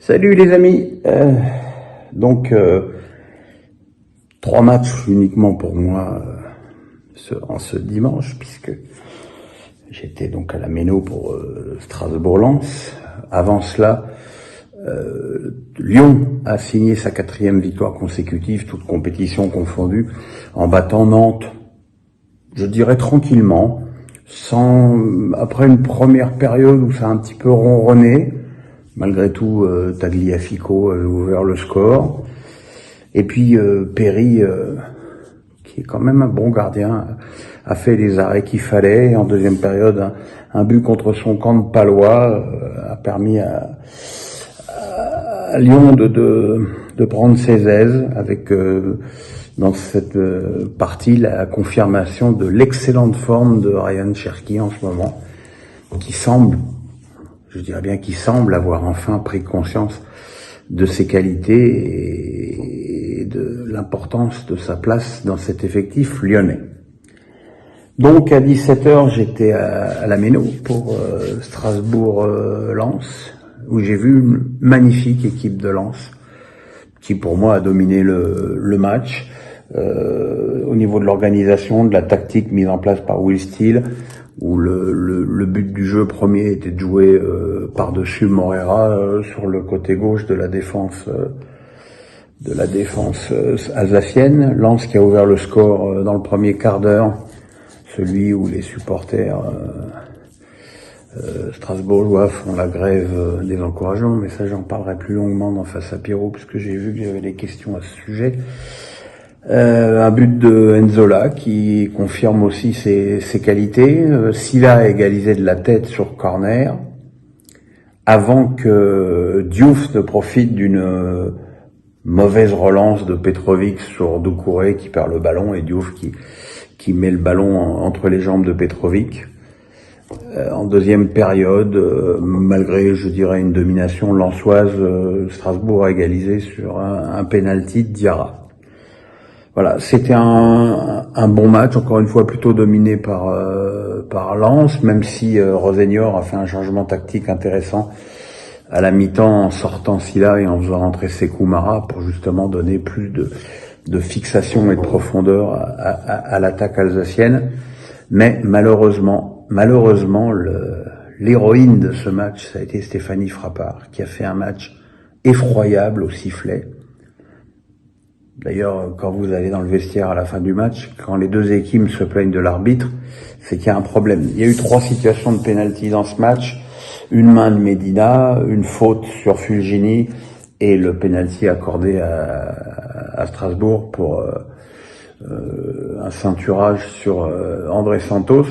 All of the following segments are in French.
Salut les amis. Donc 3 matchs uniquement pour moi en ce dimanche, puisque j'étais donc à la Méno pour Strasbourg-Lens. Avant cela, Lyon a signé sa 4e victoire consécutive, toutes compétitions confondues, en battant Nantes, je dirais tranquillement, après une première période où ça a un petit peu ronronné. Malgré tout, Tagliafico avait ouvert le score. Et puis Perry, qui est quand même un bon gardien, a fait les arrêts qu'il fallait. Et en deuxième période, un but contre son camp de Palois a permis à Lyon de prendre ses aises, avec dans cette partie la confirmation de l'excellente forme de Ryan Cherki en ce moment, qui semble avoir enfin pris conscience de ses qualités et de l'importance de sa place dans cet effectif lyonnais. Donc à 17h, j'étais à la Méno pour Strasbourg-Lens, où j'ai vu une magnifique équipe de Lens, qui pour moi a dominé le match, au niveau de l'organisation, de la tactique mise en place par Will Steele, où le but du jeu premier était de jouer par-dessus Morera sur le côté gauche de la défense alsacienne. Lens qui a ouvert le score dans le premier quart d'heure, celui où les supporters strasbourgeois font la grève des encouragements, mais ça j'en parlerai plus longuement dans Face à Pierrot, puisque j'ai vu que j'avais des questions à ce sujet. Un but de Nzola qui confirme aussi ses qualités. Silla a égalisé de la tête sur corner, avant que Diouf ne profite d'une mauvaise relance de Petrovic sur Doucouré qui perd le ballon, et Diouf qui met le ballon entre les jambes de Petrovic. En deuxième période, malgré, je dirais, une domination lensoise, Strasbourg a égalisé sur un penalty de Diarra. Voilà, c'était un bon match, encore une fois plutôt dominé par Lens, même si Rosenior a fait un changement tactique intéressant à la mi-temps en sortant Silla et en faisant rentrer Sékou Mara pour justement donner plus de fixation et de profondeur à l'attaque alsacienne. Mais malheureusement, l'héroïne de ce match, ça a été Stéphanie Frappart, qui a fait un match effroyable au sifflet. D'ailleurs, quand vous allez dans le vestiaire à la fin du match, quand les deux équipes se plaignent de l'arbitre, c'est qu'il y a un problème. Il y a eu 3 situations de pénalty dans ce match. Une main de Medina, une faute sur Fulgini et le pénalty accordé à Strasbourg pour un ceinturage sur André Santos.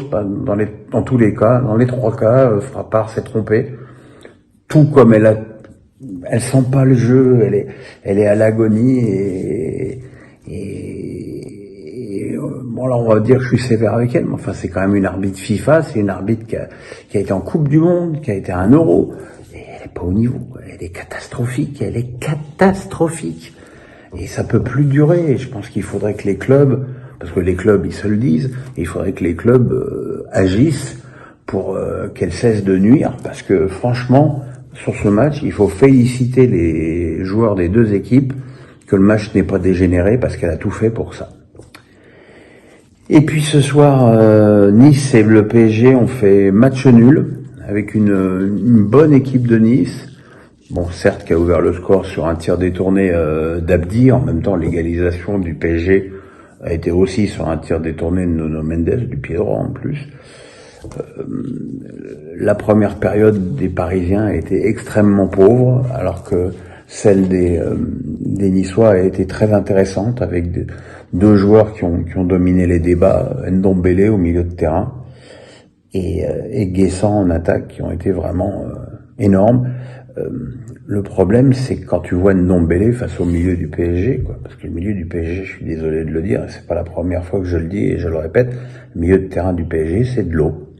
Dans tous les cas, dans les 3 cas, Frappart s'est trompée. Tout comme elle sent pas le jeu, elle est à l'agonie et bon, là on va dire que je suis sévère avec elle, mais enfin c'est quand même une arbitre FIFA, c'est une arbitre qui a été en Coupe du Monde, qui a été à un Euro, et elle est pas au niveau, elle est catastrophique. Et ça peut plus durer, et je pense qu'il faudrait que les clubs, parce que les clubs ils se le disent, il faudrait que les clubs agissent pour qu'elle cesse de nuire, parce que franchement, sur ce match, il faut féliciter les joueurs des deux équipes, que le match n'est pas dégénéré, parce qu'elle a tout fait pour ça. Et puis ce soir, Nice et le PSG ont fait match nul, avec une bonne équipe de Nice. Bon, certes, qui a ouvert le score sur un tir détourné d'Abdi. En même temps, l'égalisation du PSG a été aussi sur un tir détourné de Nuno Mendes, du pied droit en plus. La première période des Parisiens a été extrêmement pauvre, alors que celle des Niçois a été très intéressante, avec 2 joueurs qui ont dominé les débats, Ndombele au milieu de terrain et Guessant en attaque, qui ont été vraiment énormes. Le problème, c'est que quand tu vois Ndombele face au milieu du PSG, parce que le milieu du PSG, je suis désolé de le dire, c'est pas la première fois que je le dis et je le répète, le milieu de terrain du PSG, c'est de l'eau.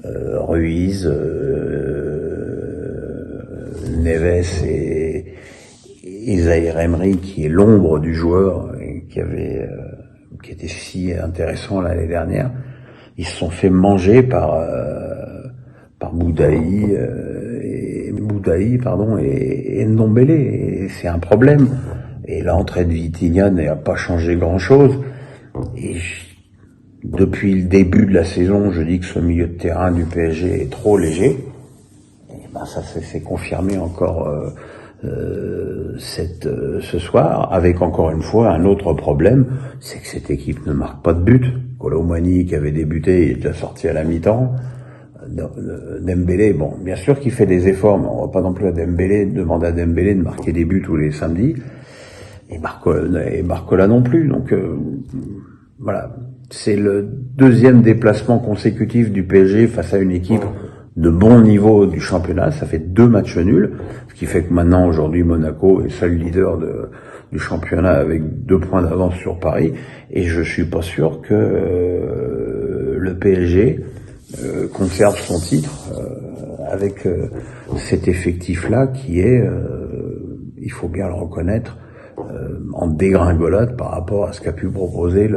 Ruiz, Neves et Zahir Emery, qui est l'ombre du joueur et qui était si intéressant l'année dernière, ils se sont fait manger par Boudaï et Boutaï, pardon, et Ndombele, et c'est un problème. Et l'entrée de Vitinha n'a pas changé grand-chose. Et depuis le début de la saison, je dis que ce milieu de terrain du PSG est trop léger. Et ben ça s'est confirmé encore ce soir, avec encore une fois un autre problème, c'est que cette équipe ne marque pas de but. Kolo Muani, qui avait débuté, il est déjà sorti à la mi-temps. Dembélé, bon, bien sûr qu'il fait des efforts, mais on va pas non plus demander à Dembélé de marquer des buts tous les samedis. Et Barcola non plus. Donc voilà, c'est le deuxième déplacement consécutif du PSG face à une équipe de bon niveau du championnat. Ça fait 2 matchs nuls, ce qui fait que maintenant, aujourd'hui, Monaco est seul leader du championnat avec 2 points d'avance sur Paris. Et je suis pas sûr que le PSG conserve son titre avec cet effectif-là qui est, il faut bien le reconnaître, en dégringolade par rapport à ce qu'a pu proposer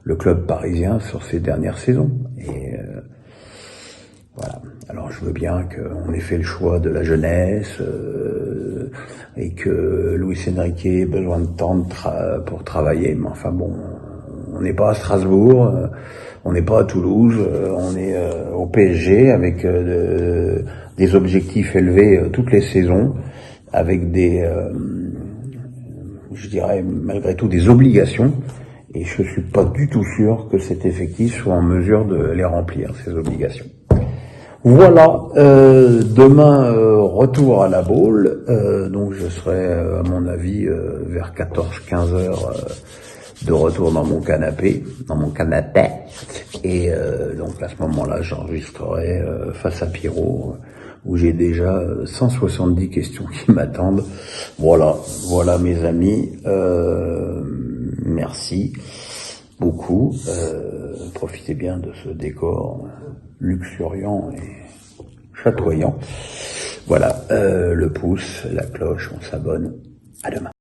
le club parisien sur ces dernières saisons. Et voilà. Alors je veux bien qu'on ait fait le choix de la jeunesse et que Luis Enrique ait besoin de temps pour travailler, mais enfin bon, on n'est pas à Strasbourg, on n'est pas à Toulouse, on est au PSG avec des objectifs élevés toutes les saisons, avec je dirais malgré tout des obligations, et je suis pas du tout sûr que cet effectif soit en mesure de les remplir, ces obligations. Voilà, demain retour à la Baule, donc je serai à mon avis vers 14-15 heures de retour dans mon canapé, et donc à ce moment-là j'enregistrerai face à Pierrot, où j'ai déjà 170 questions qui m'attendent. Voilà mes amis, merci beaucoup, profitez bien de ce décor luxuriant et chatoyant. Voilà, le pouce, la cloche, on s'abonne. À demain.